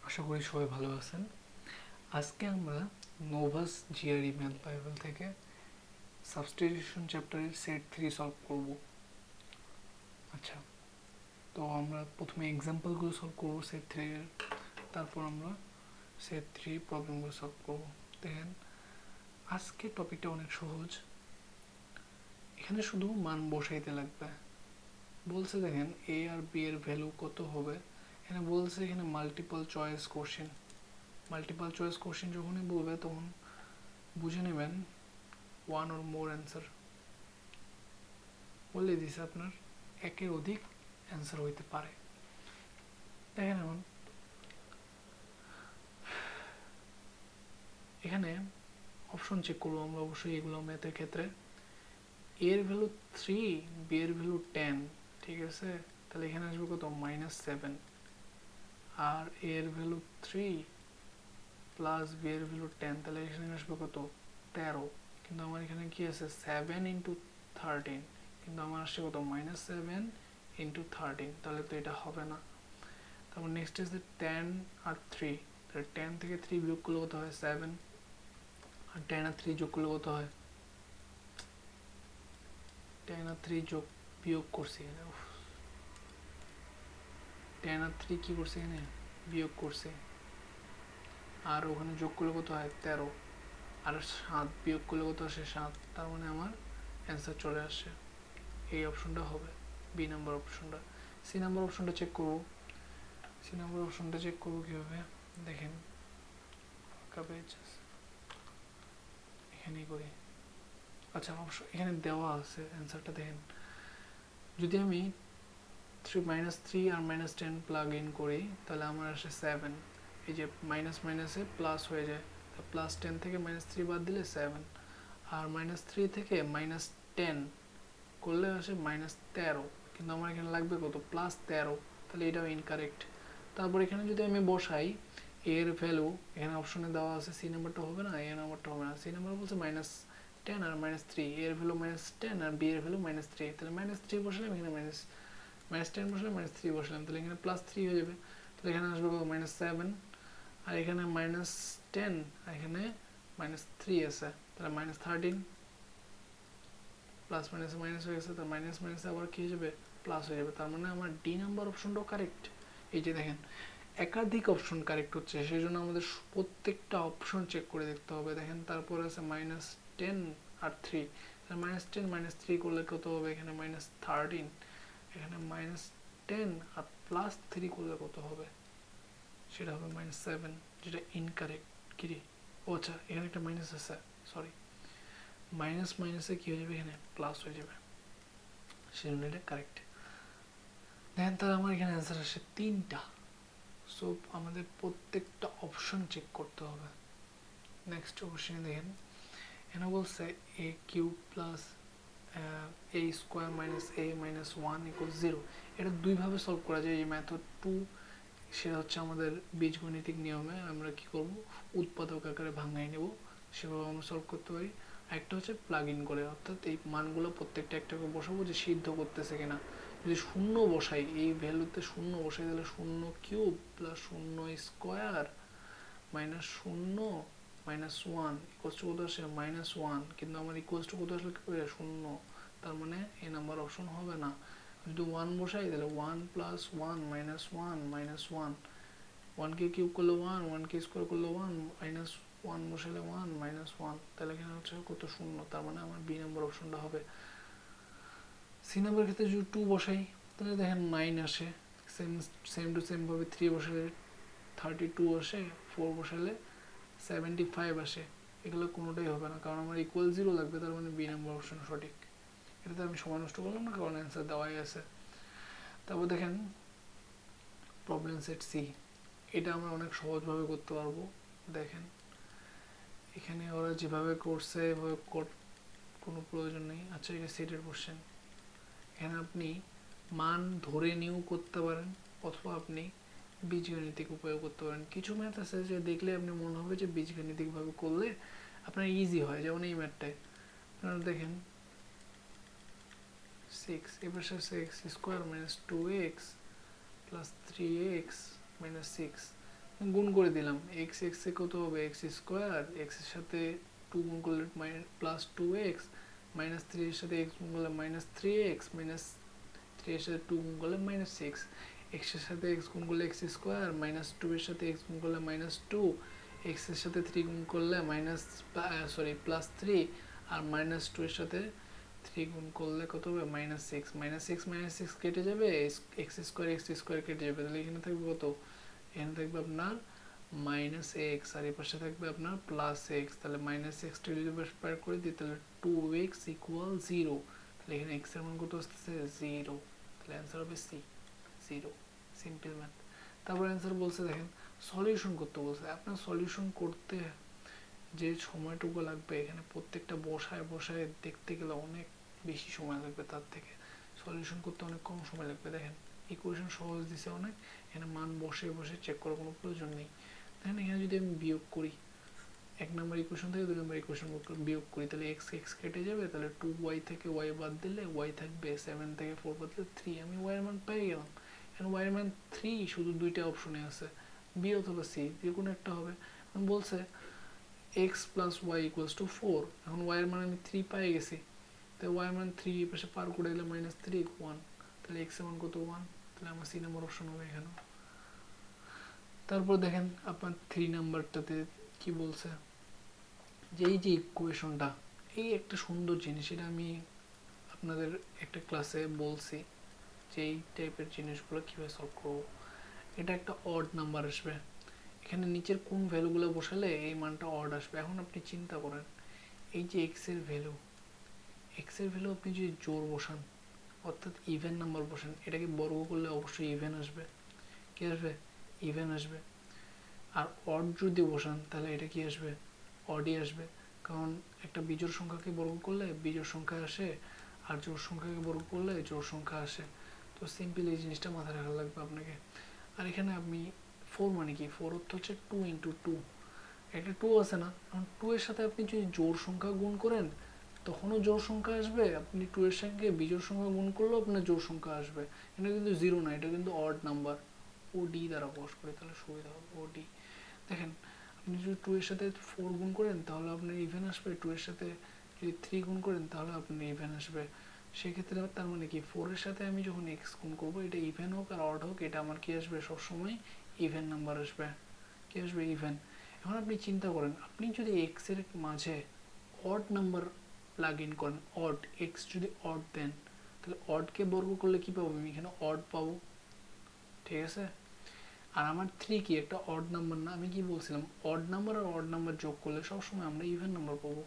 আশা করি সবাই ভালো আছেন। আজকে আমরা নোভাস জিআরই ম্যাথ বাইবেল থেকে সাবস্টিটিউশন চ্যাপ্টারের সেট 3 সলভ করব। আচ্ছা, তো আমরা প্রথমে এক্সাম্পলগুলো সলভ করব সেট 3 এর, তারপর আমরা সেট 3 প্রবলেমগুলো সলভ করব। দেখেন, আজকে টপিকটা অনেক সহজ। এখানে শুধু মান বসাইতে লাগবে। বলছে দেখেন এ আর বি এর ভ্যালু কত হবে। এখানে বলছে এখানে multiple choice question. Multiple choice question যখনই বলবে তখন বুঝে নেবেন ওয়ান অর মোর অ্যান্সার বলে দিছে, আপনার একের অধিক অ্যান্সার হইতে পারে। দেখেন এখন এখানে অপশন চেক করবো আমরা, অবশ্যই এগুলো ম্যাথের ক্ষেত্রে। এর ভ্যালু 3, বি এর ভ্যালু 10, ঠিক আছে। তাহলে এখানে আসবে কত? -7। আর এর ভ্যালু 3 প্লাস বি এর ভ্যালু 10, তাহলে এখানে আসবে কত? 13। কিন্তু আমার এখানে কি আছে? 7 ইন্টু 13, কিন্তু আমার আসছে কত? -7 ইন্টু 13, তাহলে তো এটা হবে না। তারপর নেক্সট আছে 10 আর 3, তাহলে 10 থেকে 3 বিয়োগ করলে কত হয়? 7। আর 10 আর 3 যোগ করলে কত হয়? 10 আর 3 যোগ বিয়োগ করছি এখানে, 10 আর 3 কি করছে এখানে? বিয়োগ করছে। আর ওখানে যোগ করলে কত হয়? 13। আর 7 বিয়োগ করলে কত আসে? 7। তার মানে আমার অ্যান্সার চলে আসছে। এই অপশনটা হবে বি নাম্বার অপশনটা। সি নাম্বার অপশনটা চেক করব। সি নাম্বার অপশনটা চেক করবো কীভাবে দেখেন, এখানেই করি। আচ্ছা, অবশ্য এখানে দেওয়া আছে অ্যান্সারটা। দেখেন, যদি আমি -3 আর -10 প্লাগ ইন করি তাহলে আমার আসে 7। এই যে মাইনাস মাইনাসে প্লাস হয়ে যায়, +10 থেকে -3 বাদ দিলে 7। আর -3 থেকে -10 করলে আসে -13, কিন্তু আমার এখানে লাগবে কত? +13, তাহলে এটাও ইনকারেক্ট। তারপর এখানে যদি আমি বসাই এর ভ্যালু, এখানে অপশনে দেওয়া আছে সি নাম্বারটা হবে না, এ নাম্বারটা হবে না। সি নাম্বার বলছে -10 আর -3, এর ভ্যালু -10 আর বি এর ভ্যালু -3, তাহলে -3 বসলাম, এখানে -10 বসলাম, -3 বসলাম, তাহলে এখানে +3 হয়ে যাবে। তাহলে এখানে আসবে কত? -7। আর এখানে -10 আর এখানে -3 আছে, তাহলে -13। প্লাস মাইনাসে মাইনাস হয়ে গেছে, তার মাইনাস মাইনাসে আবার কি হয়ে যাবে? প্লাস হয়ে যাবে। তার মানে আমার ডি নাম্বার অপশনটাও কারেক্ট। এই যে দেখেন, একাধিক অপশন কারেক্ট হচ্ছে, সেই জন্য আমাদের প্রত্যেকটা অপশন চেক করে দেখতে হবে। দেখেন, তারপর আছে -10 আর 3, -10 -3 করলে কত হবে? এখানে -13। এখানে -10 আর +3 করলে কত হবে? সেটা হবে -7, যেটা ইনকারেক্ট। কিরে, ও আচ্ছা, এখানে একটা মাইনাস আছে, সরি। মাইনাস মাইনাসে কি হয়ে যাবে? এখানে প্লাস হয়ে যাবে, সেজন্য এটা কারেক্ট। দেখেন, তাহলে আমার এখানে অ্যান্সার আসে 3টা। সো আমাদের প্রত্যেকটা অপশন চেক করতে হবে। নেক্সট কোশ্চেনে দেখেন, এখানে বলছে a cube plus a square minus a minus 1 equal 0। এটা দুইভাবে সলভ করা যায়। এই মেথড 2, সেটা হচ্ছে আমাদের বীজগণিতিক নিয়মে আমরা কি করব? উৎপাদক আকারে ভাঙাই নেব, সেভাবে আমরা সলভ করতে পারি। একটা হচ্ছে প্লাগ ইন করে, অর্থাৎ এই মানগুলো প্রত্যেকটা একটা করে বসাবো যে সিদ্ধ করতেছে কিনা। যদি শূন্য বসাই, এই ভ্যালুতে শূন্য বসাই, তাহলে 0 cube plus 0 square minus 0 minus 1 equals to কত আসে? -1। কিন্তু আমার ইকুয়ালস টু কত আসলে 0, তার মানে এই নাম্বার অপশন হবে না। যদি 1 বসাই তাহলে 1 plus 1 minus 1 minus 1, 1 K cube করলে 1, 1 কে স্কোয়ার করলে 1, মাইনাস 1 বসালে 1 মাইনাস 1, তাহলে এখানে হচ্ছে কত? 0। তার মানে আমার বি নাম্বার অপশনটা হবে। সি নাম্বার ক্ষেত্রে যদি 2 বসাই তাহলে দেখেন 9 আসে, সেম টু সেম ভাবে 3 বসালে 32 আসে, 4 বসালে 75 আসে। এগুলো কোনোটাই হবে না, কারণ আমার ইকুয়াল 0 লাগবে, তার মানে বি নাম্বার অপশন সঠিক। এটাতে আমি সময় নষ্ট করলাম না, কারণ অ্যান্সার দেওয়াই আছে। তারপর দেখেন প্রবলেম সেট সি, এটা আমরা অনেক সহজভাবে করতে পারবো। দেখেন, এখানে ওরা যেভাবে করছে এভাবে কোনো প্রয়োজন নেই। আচ্ছা, এটা সেটের কোশ্চেন। এখানে আপনি মান ধরে নিয়েও করতে পারেন, অথবা আপনি বীজগাণিতিক উপায়ও করতে পারেন। কিছু ম্যাথ আছে যে দেখলে আপনি মনে হবে যে বীজগাণিতিকভাবে করলে আপনার ইজি হয়, যেমন এই ম্যাথটায় আপনারা দেখেন 6, এবার 6 square minus 2x plus 3x minus 6, গুণ করে দিলাম, এক্স এক্স এ কত হবে এক্স স্কোয়ার, এক্স এর সাথে টু গুণ করলে plus two x, minus three এর সাথে এক্স গুণ করলে minus three x, minus three এর সাথে টু গুণ করলে মাইনাস সিক্স, এক্স এর সাথে এক্স গুণ করলে এক্স স্কোয়ার, মাইনাস টু এর সাথে এক্স গুণ করলে মাইনাস টু, এক্স এর সাথে থ্রি গুণ করলে মাইনাস প্লাস থ্রি, আর মাইনাস টু এর সাথে থ্রি গুণ করলে কত হবে মাইনাস সিক্স, মাইনাস সিক্স কেটে যাবে, এক্স স্কোয়ার কেটে যাবে, তাহলে এখানে থাকবে কত, এখানে থাকবে আপনার মাইনাস এক্স, আর এই পাশে থাকবে আপনার প্লাস এক্স, তাহলে মাইনাস এক্স টা যদি বের করে দিই তাহলে টু এক্স ইকুয়াল জিরো, তাহলে এখানে এক্স এর মান কত আসতেছে জিরো, তাহলে অ্যান্সার হবে সি, জিরো। Simple math. তারপর অ্যান্সার বলছে দেখেন সলিউশন করতে বলছে, আপনার সলিউশন করতে যে সময়টুকু লাগবে এখানে প্রত্যেকটা বসায় বসায় দেখতে গেলে অনেক বেশি সময় লাগবে, তার থেকে সলিউশন করতে অনেক কম সময় লাগবে। দেখেন ইকুয়েশন সহজ দিছে অনেক, এখানে মান বসে বসে চেক করার কোনো প্রয়োজন নেই। দেখেন এখানে যদি আমি বিয়োগ করি, এক নম্বর ইকুয়েশন থেকে দুই নম্বর ইকুয়েশন বিয়োগ করি, তাহলে এক্স এক্স কেটে যাবে, তাহলে টু ওয়াই থেকে ওয়াই বাদ দিলে ওয়াই থাকবে, সেভেন থেকে ফোর বাদ দিলে থ্রি, আমি ওয়াই এর মান পেয়ে গেলাম। এখন ওয়াই এর মান থ্রি, শুধু দুইটা অপশনে আছে, বি অথবা সি, যে কোনো একটা হবে। বলছে x plus y equals to four, এখন ওয়াই এর মান আমি থ্রি পেয়ে গেছি, তাই ওয়াই এর মান থ্রি এই পাশে পার করে দিলে মাইনাস থ্রি ওয়ান, তাহলে এক্স এর মান কত ওয়ান, তাহলে আমার সি নাম্বার অপশন হবে এখানে। তারপর দেখেন আপনার থ্রি নাম্বারটাতে কি বলছে, যে এই যে ইকুয়েশনটা, এই একটা সুন্দর জিনিস, এটা আমি আপনাদের একটা ক্লাসে বলছি যে এই টাইপের জিনিসগুলো কীভাবে সলভ করবো। এটা একটা অড নাম্বার আসবে, এখানে নিচের কোন ভ্যালুগুলো বসালে এই মানটা অড আসবে। এখন আপনি চিন্তা করেন এই যে এক্স এর ভ্যালু আপনি যদি জোর বসান অর্থাৎ ইভেন নাম্বার বসান, এটাকে বর্গ করলে অবশ্যই ইভেন আসবে, কি আসবে ইভেন আসবে। আর অড যদি বসান তাহলে এটা কি আসবে অডই আসবে, কারণ একটা বিজোড় সংখ্যাকে বর্গ করলে বিজোড় সংখ্যা আসে, আর জোড় সংখ্যাকে বর্গ করলে জোড় সংখ্যা আসে। তো সিম্পল এই জিনিসটা মাথায় রাখা লাগবে আপনাকে। আর এখানে আপনি ফোর মানে কি, ফোর অর্থ হচ্ছে টু ইন্টু টু, একটা টু আছে না, কারণ টু এর সাথে আপনি যদি জোড় সংখ্যা গুণ করেন তখনও জোড় সংখ্যা আসবে, আপনি টু এর সঙ্গে বিজোড় সংখ্যা গুণ করলেও আপনার জোড় সংখ্যা আসবে। এটা কিন্তু জিরো না, এটা কিন্তু অড নাম্বার, ও ডি দ্বারা প্রকাশ করি তাহলে সুবিধা হবে, ও ডি। দেখেন আপনি যদি টু এর সাথে ফোর গুণ করেন তাহলে আপনার ইভেন আসবে, টু এর সাথে যদি থ্রি গুণ করেন তাহলে আপনার ইভেন আসবে। সেক্ষেত্রে তার মানে কি, ফোর এর সাথে আমি যখন এক্স গুণ করবো, এটা ইভেন হোক আর অড হোক, এটা আমার কি আসবে সবসময় ইভেন নাম্বার আসবে, কি আসবে ইভেন। এখন আপনি চিন্তা করেন, আপনি যদি এক্স এর মাঝে অড নাম্বার প্লাগ ইন করেন, অড এক্স যদি অড দেন তাহলে অডকে বর্গ করলে কি পাবো, আমি এখানে অড পাবো, ঠিক আছে। আর আমার থ্রি কি একটা অড নাম্বার না, আমি কি বলছিলাম অড নাম্বার আর অড নাম্বার যোগ করলে সবসময় আমরা ইভেন নাম্বার পাবো,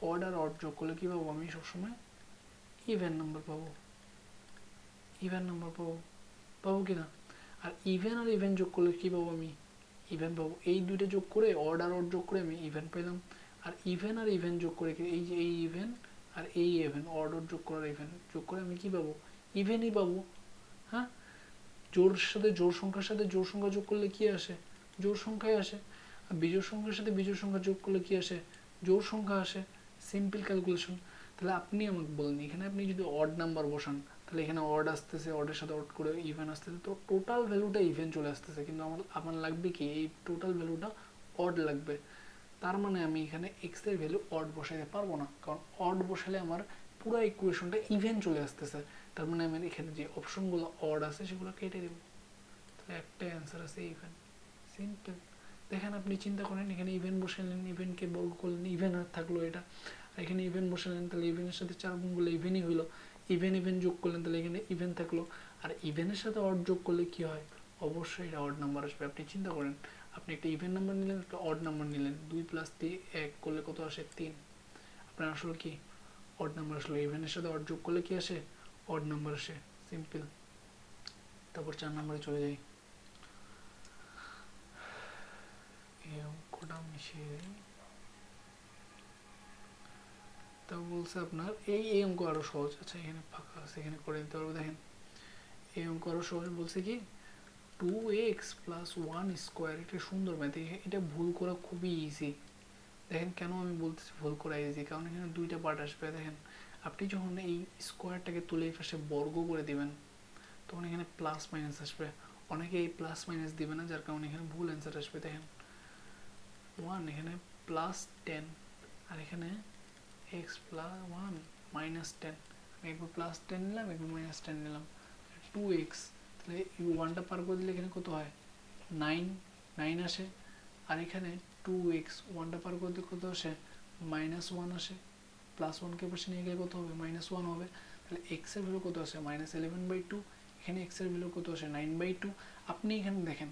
অড আর অড যোগ করলে কি পাবো, আমি সবসময় ইভেন নাম্বার পাবো, ইভেন নাম্বার পাবো, পাবো কিনা। আর ইভেন আর ইভেন যোগ করলে কি পাবো, আমি ইভেন পাবো। এই দুইটা যোগ করে অড আর অড যোগ করে আমি ইভেন পেলাম। আর ইভেন আর ইভেন যোগ করে এই যে এই ইভেন আর এই ইভেন, অড অড যোগ করার ইভেন যোগ করে আমি কি পাবো, ইভেনই পাবো। হ্যাঁ, জোড় সাথে জোড় সংখ্যার সাথে জোড় সংখ্যা যোগ করলে কি আসে, জোড় সংখ্যাই আসে। আর বিজোড় সংখ্যার সাথে বিজোড় সংখ্যা যোগ করলে কি আসে, জোড় সংখ্যা আসে। Simple calculation. তাহলে আপনি আমাকে বলেন, এখানে আপনি যদি অড নাম্বার বসান তাহলে এখানে অড আসতেছে, অডের সাথে অড করে ইভেন আসতেছে, তো টোটাল ভ্যালুটা ইভেন চলে আসতেছে, কিন্তু আমার লাগবে কি, এই টোটাল ভ্যালুটা অড লাগবে। তার মানে আমি এখানে এক্স এর ভ্যালু অড বসাইতে পারবো না, কারণ অড বসালে আমার পুরো ইকুয়েশনটা ইভেন চলে আসতেছে। তার মানে আমি এখানে যে অপশনগুলো অড আছে সেগুলো কেটে দেবো, তাহলে একটা অ্যান্সার আছে ইভেন। সিম্পল। দেখেন আপনি চিন্তা করেন, এখানে ইভেন বসালেন, ইভেনকে বর্গ করলেন, ইভেন আর থাকলো এটা, আর এখানে ইভেন বসালেন তাহলে ইভেনের সাথে চার গুণ করলে ইভেনই হইলো, ইভেন ইভেন যোগ করলেন তাহলে এখানে ইভেন থাকলো। আর ইভেনের সাথে অড যোগ করলে কি হয়, অবশ্যই এটা অড নাম্বার আসবে। আপনি চিন্তা করেন, আপনি একটা ইভেন নাম্বার নিলেন, একটা অড নাম্বার নিলেন, দুই প্লাস এক করলে কত আসে, তিন। আপনার আসলে কি অড নাম্বার আসলে, ইভেনের সাথে অড যোগ করলে কি আসে, অড নাম্বার আসে। সিম্পল। তারপর চার নাম্বারে চলে যাই, এই অঙ্কটা মিশিয়ে দিই। তা বলছে আপনার এই অঙ্ক আরো সহজ, আচ্ছা এখানে ফাঁকা আছে, এখানে করে দিতে পারবো। দেখেন এই অঙ্ক আরো সহজ, বলছে কি two x plus one square, এটা সুন্দর ম্যাথ, এটা ভুল করা খুবই ইজি। দেখেন কেন আমি বলতেছি ভুল করা ইজি, কারণ এখানে দুইটা পার্ট আসবে। দেখেন আপনি যখন এই স্কোয়ারটাকে তুলে এই পাশে বর্গ করে দিবেন তখন এখানে প্লাস মাইনাস আসবে, অনেকে এই প্লাস মাইনাস দিবে না, যার কারণে এখানে ভুল অ্যান্সার আসবে। দেখেন 1 এখানে +10 আর এখানে x + 1 -10, আমি একবার +10 নিলাম, একবার -10 নিলাম, 2x, তাহলে এই 1টা পার করে দিলে এখানে কত হয় 9 আসে। আর এখানে 2x 1টা পার করে দিলে কত আসে -1 আসে, +1কে পাশে নিয়ে গেলে কত হবে -1 হবে। তাহলে x এর ভ্যালু কত আসে -11/2, এখানে x এর ভ্যালু কত আসে 9/2। আপনি এখানে দেখেন,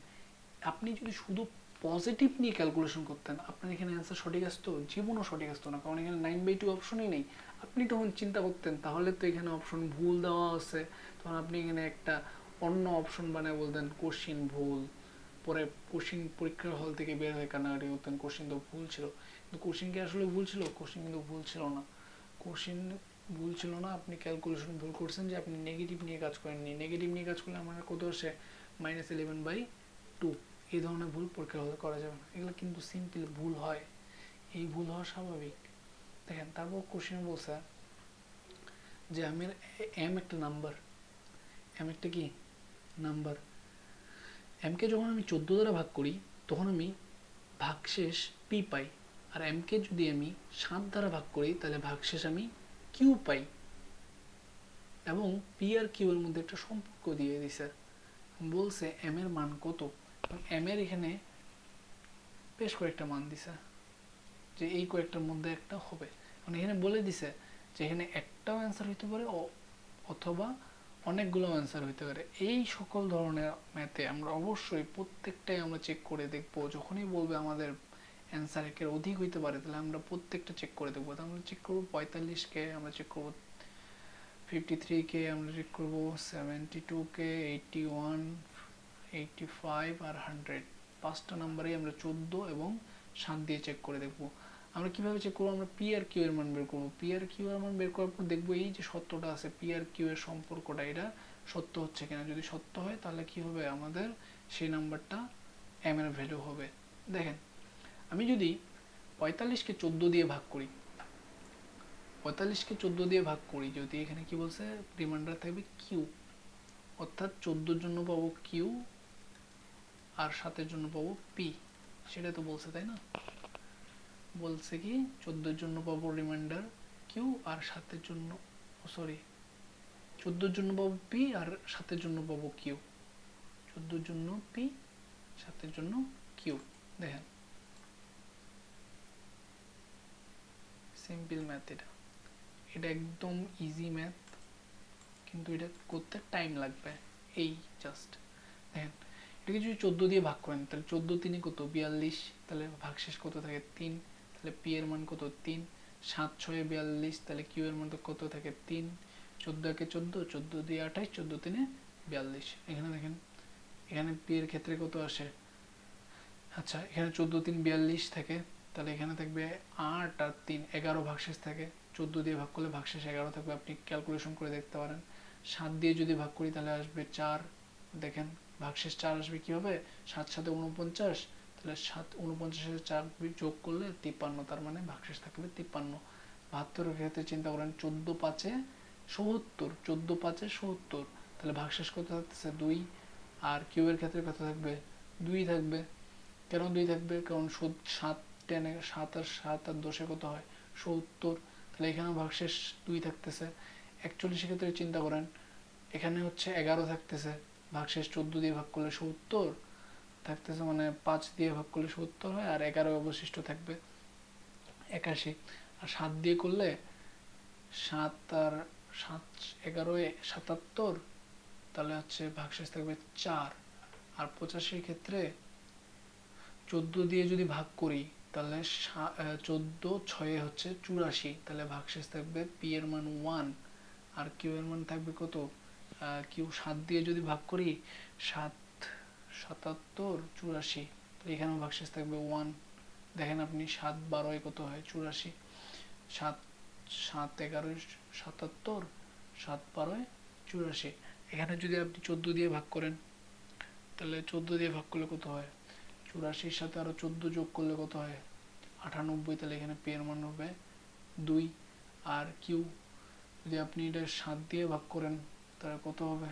আপনি যদি শুধু পজিটিভ নিয়ে ক্যালকুলেশন করতেন আপনার এখানে অ্যান্সার সঠিক আসতো, জীবনও সঠিক আসতো না, কারণ এখানে 9/2 অপশনই নেই। আপনি তখন চিন্তা করতেন তাহলে তো এখানে অপশন ভুল দেওয়া আছে, তখন আপনি এখানে একটা অন্য অপশন বানায় বলতেন কোশ্চিন ভুল, পরে কোশ্চিন পরীক্ষার হল থেকে বের হয়ে কান্নাকাটি করতেন কোশ্চিন তো ভুল ছিল। কিন্তু কোশ্চিন কি আসলে ভুল ছিল? কোশ্চিন কিন্তু ভুল ছিল না, কোশ্চিন ভুল ছিল না, আপনি ক্যালকুলেশন ভুল করছেন যে আপনি নেগেটিভ নিয়ে কাজ করেননি। নেগেটিভ নিয়ে কাজ করলে আমার কত আসে -11/2। এই ধরনের ভুল পরীক্ষা হলে করা যাবে না, এগুলো কিন্তু সিম্পল ভুল হয়, এই ভুল হওয়া স্বাভাবিক। দেখেন তারপর কোশ্চেন বলছে যে আমার এম একটা নাম্বার, এম একটা কি নাম্বার, এমকে যখন আমি 14 দ্বারা ভাগ করি তখন আমি ভাগশেষ পি পাই, আর এমকে যদি আমি 7 দ্বারা ভাগ করি তাহলে ভাগশেষ আমি কিউ পাই। এবং পি আর কিউ এর মধ্যে একটা সম্পর্ক দিয়ে দিছে, বলছে এম এর মান কত, এম এর এখানে বেশ কয়েকটা মান দিছে যে এই কয়েকটার মধ্যে একটা হবে, মানে এখানে বলে দিছে যে এখানে একটাও অ্যান্সার হইতে পারে অথবা অনেকগুলো অ্যান্সার হইতে পারে। এই সকল ধরনের ম্যাথে আমরা অবশ্যই প্রত্যেকটাই আমরা চেক করে দেখব, যখনই বলবে আমাদের অ্যান্সার একের অধিক হইতে পারে তাহলে আমরা প্রত্যেকটা চেক করে দেখবো। আমরা চেক করবো 45কে, আমরা চেক করবো 53কে, আমরা চেক করবো 72কে, 81, 85 আর 100, 5টা নাম্বারেই আমরা 14 এবং 7 দিয়ে চেক করে দেখবো। আমরা কিভাবে চেক করবো? আমরা পি আর কিউ এর মান বের করবো, পি আর কিউ এর মান বের করার পর দেখবো এই যে সত্যটা আছে পি আর কিউ এর সম্পর্কটা এটা সত্য হচ্ছে কিনা, যদি সত্য হয় তাহলে কি হবে আমাদের সেই নাম্বারটা এম এর ভ্যালু হবে। দেখেন আমি যদি 45কে 14 দিয়ে ভাগ করি, 45কে 14 দিয়ে ভাগ করি, যদি এখানে কি বলছে রিমাইন্ডার থাকবে কিউ, অর্থাৎ 14 জন্য পাবো কিউ আর 7 জন্য পাবো পি, সেটা তো বলছে তাই না? বলছে কি 14 জন্য পাবো রিমাইন্ডার কিউ আর 7 জন্য, সরি 14 জন্য পাবো পি আর 7 জন্য পাবো কিউ, 14 জন্য পি 7 জন্য কিউ। দেখেন সিম্পল ম্যাথ, এটা একদম ইজি ম্যাথ, কিন্তু এটা করতে টাইম লাগবে। এই জাস্ট দেখেন এটাকে যদি 14 দিয়ে ভাগ করেন তাহলে 14 3 কত 42, তাহলে ভাগশেষ কত থাকে 3, তাহলে পি এর মান কত 3, 7 6 42, তাহলে কিউ এর মান কত থাকে 3, 14 কে 14, 14 দিয়ে 28, 14 3 42। এখানে দেখেন এখানে পি এর ক্ষেত্রে কত আসে, আচ্ছা এখানে 14 3 42 থাকে, তাহলে এখানে থাকবে 8 আর 3 11 ভাগশেষ থাকে, 14 দিয়ে ভাগ করলে ভাগশেষ 11 থাকবে, আপনি ক্যালকুলেশন করে দেখতে পারেন। 7 দিয়ে যদি ভাগ করি তাহলে আসবে 4, দেখেন ভাগশেষ 4 আসবে কিভাবে 7 7 49, তাহলে 7 49 এর 4 যোগ করলে 53, তার মানে ভাগশেষ থাকবে 53। 72 এর ক্ষেত্রে চিন্তা করেন 14 5 এ 77, 14 5 এ 77, তাহলে ভাগশেষ কত থাকতেছে 2, আর কিউ এর ক্ষেত্রে কত থাকবে 2 থাকবে। কেন 2 থাকবে? কারণ 7 10 7 আর 7 আর 10 কত হয় 70, তাহলে এখানে ভাগশেষ 2 থাকতেছে। 41 এর ক্ষেত্রে চিন্তা করেন এখানে হচ্ছে 11 থাকতেছে, ভাগশেষ 14 দিয়ে ভাগ করলে 70 থাকতেছে, মানে 5 দিয়ে ভাগ করলে 70 হয়, আর 11 অবশিষ্ট থাকবে 81, আর 7 দিয়ে করলে 7 আর 7 11 77, তাহলে হচ্ছে ভাগশেষ থাকবে 4। আর 85 ক্ষেত্রে 14 দিয়ে যদি ভাগ করি তাহলে 14 6 হচ্ছে 84, তাহলে ভাগশেষ থাকবে পি এর মান 1 আর কিউ এর মান থাকবে কত, কিউ 7 দিয়ে যদি ভাগ করি 7 77 84, তাহলে এখানেও ভাগশেষ থাকবে 1। দেখেন আপনি 7 12 কত হয় 84, 7 7 11 77, 7 12 84। এখানে যদি আপনি 14 দিয়ে ভাগ করেন তাহলে 14 দিয়ে ভাগ করলে কত হয় 84, সাথে আরো 14 যোগ করলে কত হয় 98, তাহলে এখানে পি এর মান হবে 2। আর কিউ যদি আপনি এটা 7 দিয়ে ভাগ করেন তাহলে কত হবে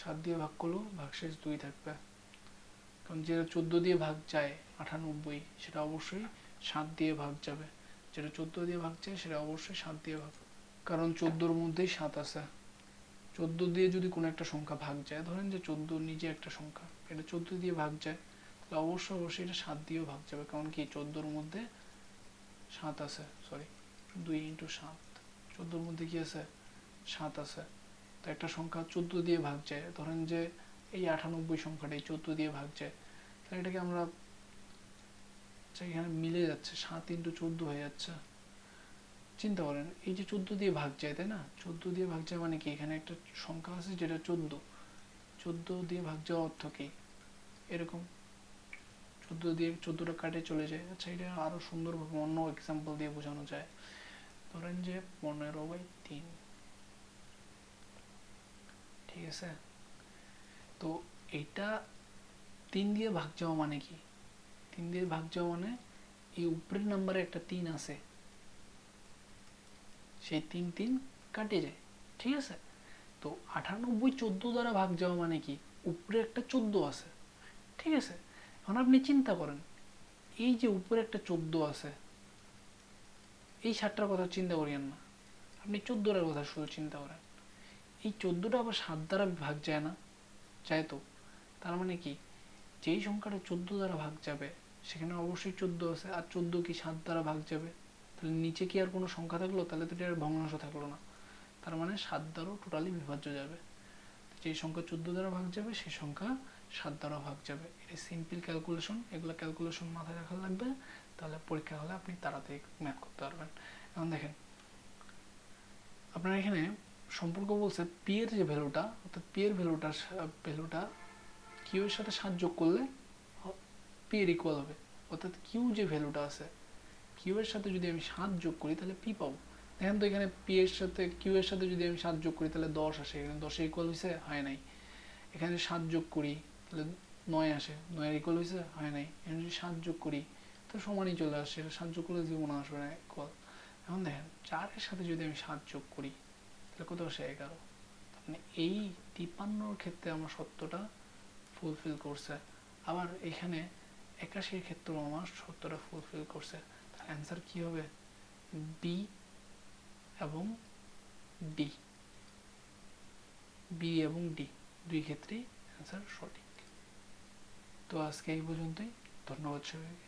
7 দিয়ে ভাগ করলেও ভাগশেষ 2 থাকবে, কারণ যেটা 14 দিয়ে ভাগ যায় 98 সেটা অবশ্যই 7 দিয়ে ভাগ যাবে, যেটা 14 দিয়ে ভাগ যায় সেটা অবশ্যই 7 দিয়ে ভাগ, কারণ 14-র মধ্যেই 7 আছে। 14 দিয়ে যদি কোনো একটা সংখ্যা ভাগ যায়, ধরেন যে 14 নিজে একটা সংখ্যা, এটা 14 দিয়ে ভাগ যায়, তাহলে অবশ্যই এটা 7 দিয়েও ভাগ যাবে, কারণ কি 14-র মধ্যে 7 আছে, সরি 2 × 7, 14-র মধ্যে কি আছে 7 আছে। তো একটা সংখ্যা 14 দিয়ে ভাগ যায়, ধরেন যে এই 98 সংখ্যাটাই 14 দিয়ে ভাগ যায়, তাহলে এটাকে আমরা এখানে মিলে যাচ্ছে, 7 × 14 হয়ে যাচ্ছে। চিন্তা করেন, এই যে 14 দিয়ে ভাগ যায়, তাই না, 14 দিয়ে ভাগ যায় মানে কি, এখানে একটা সংখ্যা আছে যেটা 14 দিয়ে ভাগ যাওয়ার অর্থ কি, এরকম 14 দিয়ে 14টা কাটে চলে যায়। আচ্ছা, এটা আরো সুন্দরভাবে অন্য এক্সাম্পল দিয়ে বোঝানো যায়। ধরেন যে 15/3, ঠিক আছে। তো এটা 3 দিয়ে ভাগ যাওয়া মানে কি, 3 দিয়ে ভাগ যাওয়া মানে এই উপরের নাম্বারে একটা 3 আছে, সেই 3 কাটে যায়, ঠিক আছে। তো 98 14 দ্বারা ভাগ যাওয়া মানে কি, উপরে একটা 14 আছে, ঠিক আছে। এখন আপনি চিন্তা করেন, এই যে উপরে একটা 14 আছে, এই 7টার কথা চিন্তা করিয়েন না, আপনি 14টার কথা শুধু চিন্তা করেন। এই 14টা আবার 7 দ্বারা ভাগ যায় না, যায় তো। তার মানে কি, যেই সংখ্যাটা 14 দ্বারা ভাগ যাবে সেখানে অবশ্যই 14 আছে, আর 14 কি 7 দ্বারা ভাগ যাবে, তাহলে নিচে কি আর কোনো সংখ্যা থাকলো, তাহলে তো এটা ভগ্নাংশ থাকলো না, তার মানে 7 দ্বারাও টোটালি বিভাজ্য যাবে। যে সংখ্যা 14 দ্বারা ভাগ যাবে সেই সংখ্যা 7 দ্বারা ভাগ যাবে। এটা সিম্পল ক্যালকুলেশন, এগুলো ক্যালকুলেশন মাথায় রাখা লাগবে, তাহলে পরীক্ষা হলে আপনি তাড়াতাড়ি ম্যাথ করতে পারবেন। এখন দেখেন, আপনার এখানে সম্পর্ক বলছে পি এর যে ভ্যালুটা, অর্থাৎ পি এর ভ্যালুটা কিউ এর সাথে 7 যোগ করলে পি এর ইকুয়াল হবে, অর্থাৎ কিউ যে ভ্যালুটা আছে, কিউ এর সাথে যদি আমি 7 যোগ করি তাহলে পি পাবো। দেখেন তো, এখানে পি এর সাথে কিউ এর সাথে যদি আমি 7 যোগ করি তাহলে 10 আসে, এখানে 10 ইকুয়াল হয়েছে, হয় নাই। এখানে 7 যোগ করি তাহলে 9 আসে, 9 ইকুয়াল হয়েছে, হয় নাই। এখানে যদি 7 যোগ করি তো সমানই চলে আসছে, এটা 7 যোগ করলে জীবন আসবে না ইকুয়াল। এখন দেখেন 4 এর সাথে যদি আমি 7 যোগ করি তাহলে কত আসে, 11। মানে এই 53-র ক্ষেত্রে আমার সত্যটা ফুলফিল করছে, আবার এখানে 81-র ক্ষেত্রেও আমার সত্যটা ফুলফিল করছে। অ্যান্সার কি হবে, বি এবং ডি, বি এবং ডি দুই ক্ষেত্রেই অ্যান্সার সঠিক। তো আজকে এই পর্যন্তই, ধন্যবাদ সবাইকে।